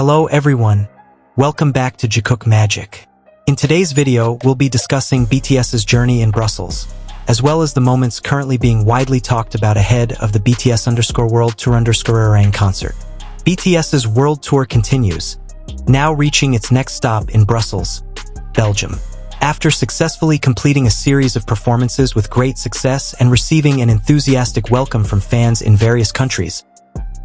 Hello everyone, welcome back to Jikook Magic. In today's video, we'll be discussing BTS's journey in Brussels, as well as the moments currently being widely talked about ahead of the BTS_World Tour_ concert. BTS's world tour continues, now reaching its next stop in Brussels, Belgium. After successfully completing a series of performances with great success and receiving an enthusiastic welcome from fans in various countries,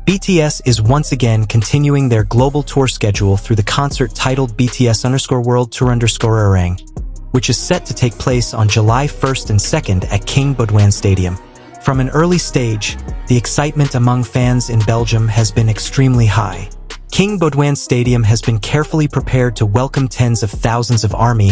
BTS is once again continuing their global tour schedule through the concert titled BTS_World Tour_, which is set to take place on July 1st and 2nd at King Baudouin Stadium. From an early stage, the excitement among fans in Belgium has been extremely high. King Baudouin Stadium has been carefully prepared to welcome tens of thousands of ARMY,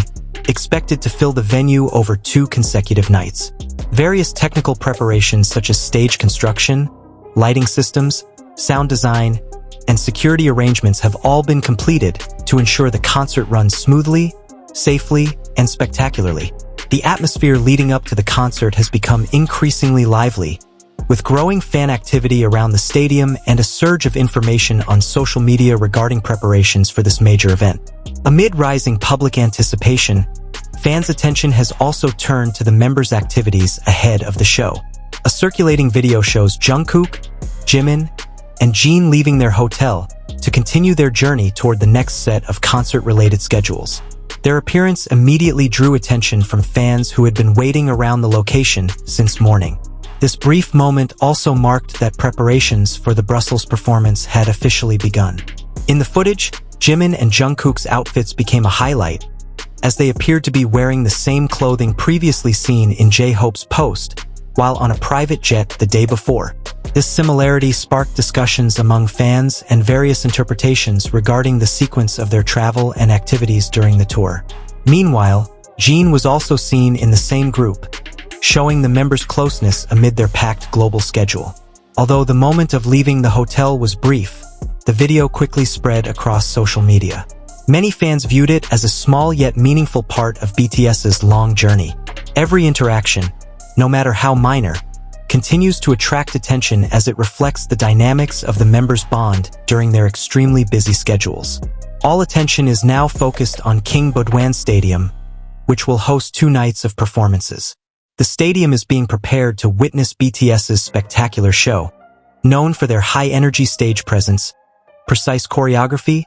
expected to fill the venue over 2 consecutive nights. Various technical preparations such as stage construction, lighting systems, sound design, and security arrangements have all been completed to ensure the concert runs smoothly, safely, and spectacularly. The atmosphere leading up to the concert has become increasingly lively, with growing fan activity around the stadium and a surge of information on social media regarding preparations for this major event. Amid rising public anticipation, fans' attention has also turned to the members' activities ahead of the show. A circulating video shows Jungkook, Jimin, and Jin leaving their hotel to continue their journey toward the next set of concert-related schedules. Their appearance immediately drew attention from fans who had been waiting around the location since morning. This brief moment also marked that preparations for the Brussels performance had officially begun. In the footage, Jimin and Jungkook's outfits became a highlight, as they appeared to be wearing the same clothing previously seen in J-Hope's post, while on a private jet the day before. This similarity sparked discussions among fans and various interpretations regarding the sequence of their travel and activities during the tour. Meanwhile, Jin was also seen in the same group, showing the members' closeness amid their packed global schedule. Although the moment of leaving the hotel was brief, the video quickly spread across social media. Many fans viewed it as a small yet meaningful part of BTS's long journey. Every interaction, no matter how minor, continues to attract attention as it reflects the dynamics of the members' bond during their extremely busy schedules. All attention is now focused on King Baudouin Stadium, which will host 2 nights of performances. The stadium is being prepared to witness BTS's spectacular show, known for their high-energy stage presence, precise choreography,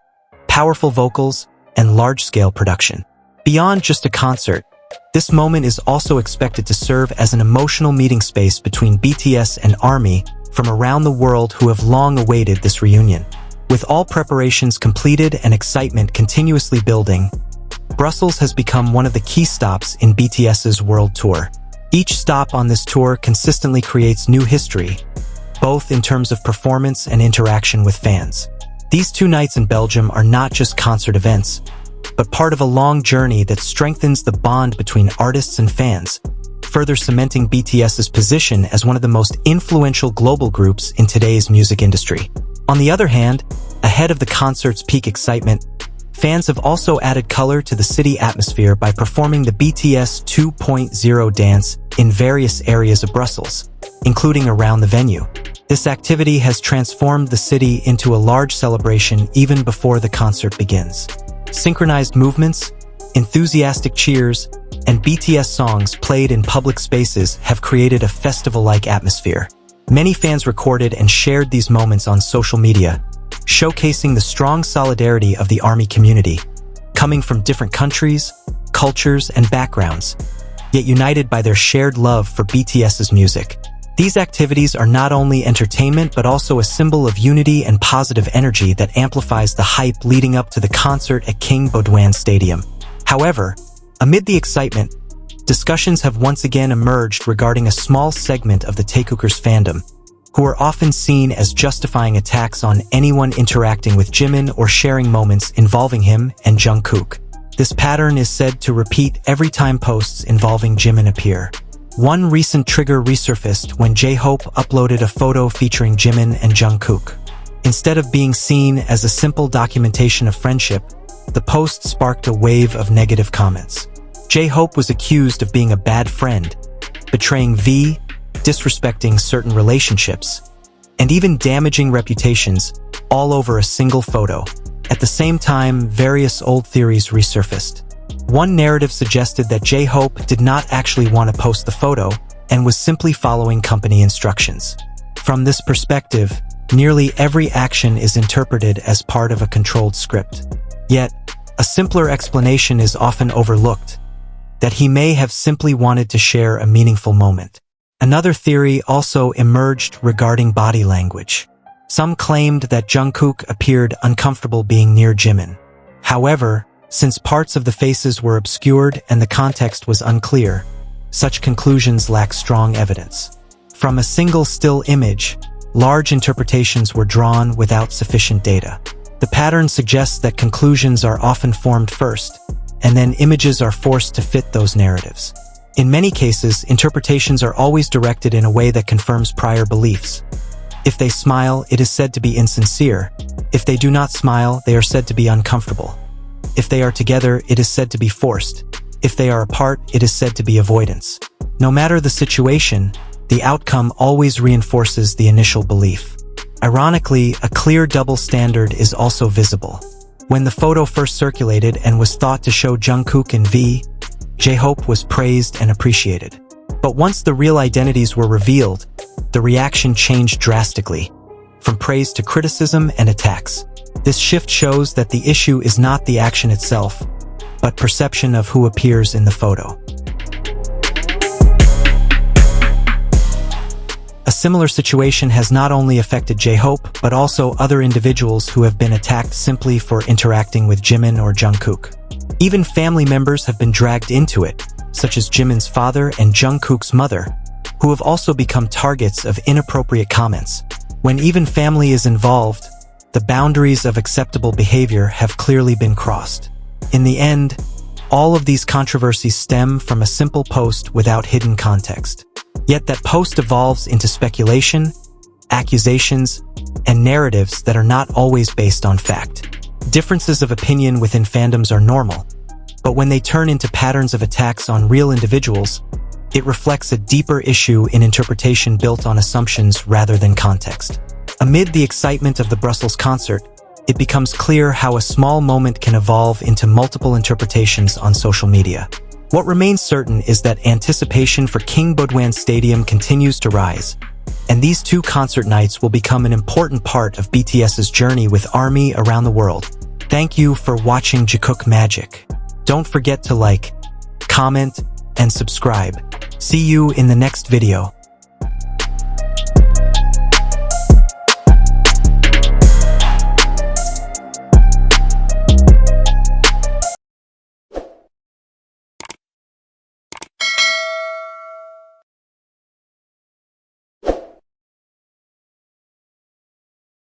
powerful vocals, and large-scale production. Beyond just a concert, this moment is also expected to serve as an emotional meeting space between BTS and ARMY from around the world who have long awaited this reunion. With all preparations completed and excitement continuously building, Brussels has become one of the key stops in BTS's world tour. Each stop on this tour consistently creates new history, both in terms of performance and interaction with fans. These 2 nights in Belgium are not just concert events, but part of a long journey that strengthens the bond between artists and fans, further cementing BTS's position as one of the most influential global groups in today's music industry. On the other hand, ahead of the concert's peak excitement, fans have also added color to the city atmosphere by performing the BTS 2.0 dance in various areas of Brussels, including around the venue. This activity has transformed the city into a large celebration even before the concert begins. Synchronized movements, enthusiastic cheers, and BTS songs played in public spaces have created a festival-like atmosphere. Many fans recorded and shared these moments on social media, showcasing the strong solidarity of the ARMY community, coming from different countries, cultures, and backgrounds, yet united by their shared love for BTS's music. These activities are not only entertainment but also a symbol of unity and positive energy that amplifies the hype leading up to the concert at King Baudouin Stadium. However, amid the excitement, discussions have once again emerged regarding a small segment of the Taekookers fandom, who are often seen as justifying attacks on anyone interacting with Jimin or sharing moments involving him and Jungkook. This pattern is said to repeat every time posts involving Jimin appear. One recent trigger resurfaced when J-Hope uploaded a photo featuring Jimin and Jungkook. Instead of being seen as a simple documentation of friendship, the post sparked a wave of negative comments. J-Hope was accused of being a bad friend, betraying V, disrespecting certain relationships, and even damaging reputations, all over a single photo. At the same time, various old theories resurfaced. One narrative suggested that J-Hope did not actually want to post the photo and was simply following company instructions. From this perspective, nearly every action is interpreted as part of a controlled script. Yet, a simpler explanation is often overlooked, that he may have simply wanted to share a meaningful moment. Another theory also emerged regarding body language. Some claimed that Jungkook appeared uncomfortable being near Jimin. However, since parts of the faces were obscured and the context was unclear, such conclusions lack strong evidence. From a single still image, large interpretations were drawn without sufficient data. The pattern suggests that conclusions are often formed first, and then images are forced to fit those narratives. In many cases, interpretations are always directed in a way that confirms prior beliefs. If they smile, it is said to be insincere. If they do not smile, they are said to be uncomfortable. If they are together, it is said to be forced. If they are apart, it is said to be avoidance. No matter the situation, the outcome always reinforces the initial belief. Ironically, a clear double standard is also visible. When the photo first circulated and was thought to show Jungkook and V, J-Hope was praised and appreciated. But once the real identities were revealed, the reaction changed drastically, from praise to criticism and attacks. This shift shows that the issue is not the action itself, but perception of who appears in the photo. A similar situation has not only affected J-Hope, but also other individuals who have been attacked simply for interacting with Jimin or Jungkook. Even family members have been dragged into it, such as Jimin's father and Jungkook's mother, who have also become targets of inappropriate comments. When even family is involved, the boundaries of acceptable behavior have clearly been crossed. In the end, all of these controversies stem from a simple post without hidden context. Yet that post evolves into speculation, accusations, and narratives that are not always based on fact. Differences of opinion within fandoms are normal, but when they turn into patterns of attacks on real individuals, it reflects a deeper issue in interpretation built on assumptions rather than context. Amid the excitement of the Brussels concert, it becomes clear how a small moment can evolve into multiple interpretations on social media. What remains certain is that anticipation for King Baudouin Stadium continues to rise, and these two concert nights will become an important part of BTS's journey with ARMY around the world. Thank you for watching Jikook Magic. Don't forget to like, comment, and subscribe. See you in the next video.